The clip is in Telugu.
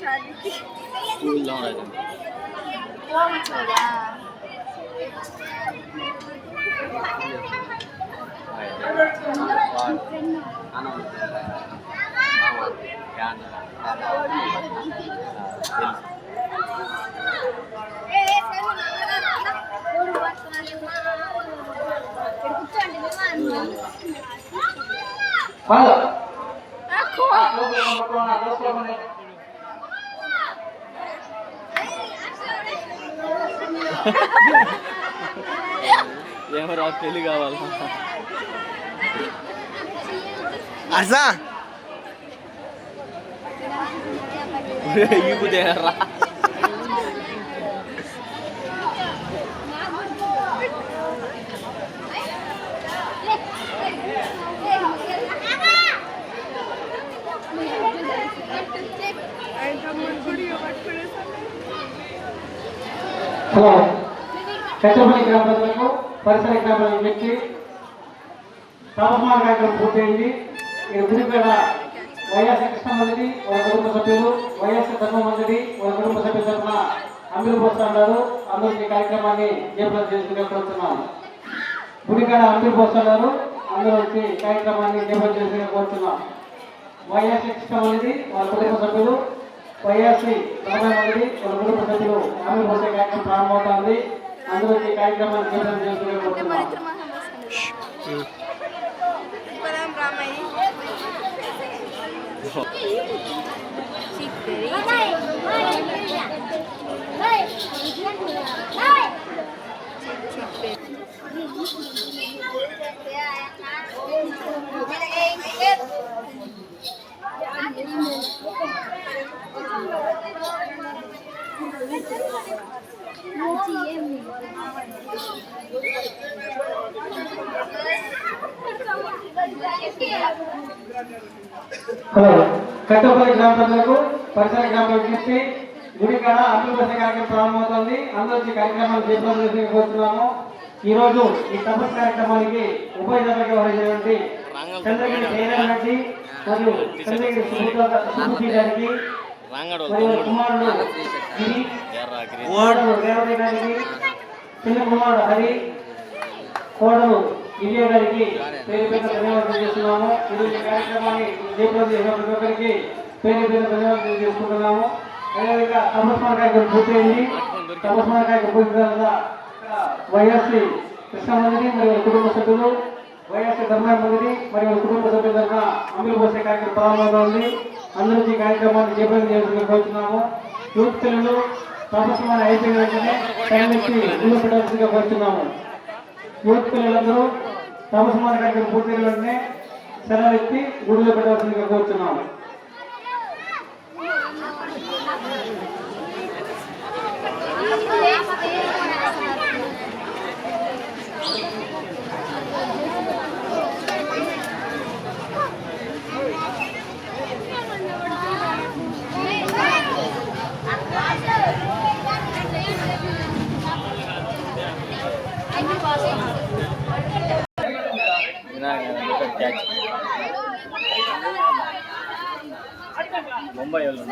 స్కూల్లో ఉండదు ఏమరా పెళ్ళి కావాలా అసా ఇగుదేరా హలో కట్టపల్లి గ్రామ ప్రజలకు పరిసర గ్రామాల వ్యక్తి తాపమాన కార్యక్రమం పూర్తయింది. ఈ గుడిపేట వైఎస్ కృష్ణమందిరి వాళ్ళ కుటుంబ సభ్యులు, వైఎస్ ధర్మమందిరి వాళ్ళ కుటుంబ సభ్యుల తరఫున అమీరు పోస్తున్నారు. అందరూ ఈ కార్యక్రమాన్ని జయప్రదం చేసుకునే కోరుతున్నాం. గుడికాడ అమీరు పోస్తున్నారు. అందరూ వచ్చి కార్యక్రమాన్ని జయప్రదం చేసుకునే కోరుతున్నాం. వైఎస్ కృష్ణమందిరి వాళ్ళ కుటుంబ సభ్యులు, వైఎస్సి ధర్మమందిరి వాళ్ళ కుటుంబ సభ్యులు అమీరు పోసే కార్యక్రమం ప్రారంభమవుతుంది. అందరూ ఈ కార్యక్రమాన్ని జయప్రదం చేసుకునే కోరుతున్నాం. హలో కట్టపల్లి గ్రామ ప్రజలకు పరిసర గ్రామ విజ్ఞప్తి గుడికాడ అభివృద్ధి కార్యక్రమం ప్రారంభమవుతుంది. అందరూ ఈ కార్యక్రమాన్ని జయప్రదం చేసుకుంటున్నాము. ఈ రోజు ఈ తపస్సు కార్యక్రమానికి ఉభయసభగా వహించినటువంటి చంద్రగిరి జయరామ్ రెడ్డి మరియు చంద్రగిరి సుబ్బుజీ గారికి మరియు కుమారుడు గిరి కుమారుడు రేవతి గారికి చిన్న కుమారుడు హరి కోడలు విజయ గారికి పేరు పేరు ధన్యవాదాలు చేస్తున్నాము. ఈరోజు కార్యక్రమాన్ని జయప్రదం చేసిన ప్రతి ఒక్కరికి పేరు పేరు ధన్యవాదాలు చేసుకుంటున్నాము. అదేవిధంగా తపస్మాన కార్యక్రమం పూర్తయింది. తపస్మాన కార్యక్రమం పూర్తి తర్వాత వైఎస్సి కృష్ణమందిరి మరియు కుటుంబ సభ్యులు, వైఎస్సి ధర్మమందిరి మరియు కుటుంబ సభ్యుల తరఫున అమలు పోసే కార్యక్రమం ప్రారంభమవుతుంది. అందరూ ఈ కార్యక్రమాన్ని జయప్రదం చేసుకుని కోరుతున్నాము. యూత్ పిల్లలు తపస్మాన అయిపోయిన వెంటనే టైంకి ఇల్లు పెట్టాల్సిందిగా కోరుతున్నాము. యూత్ పిల్లలందరూ తపస్మాన కార్యక్రమం పూర్తయిన వెంటనే సెలవెత్తి గుడిలో పెట్టాల్సిందిగా కోరుతున్నాము. ముంబై వాళ్ళు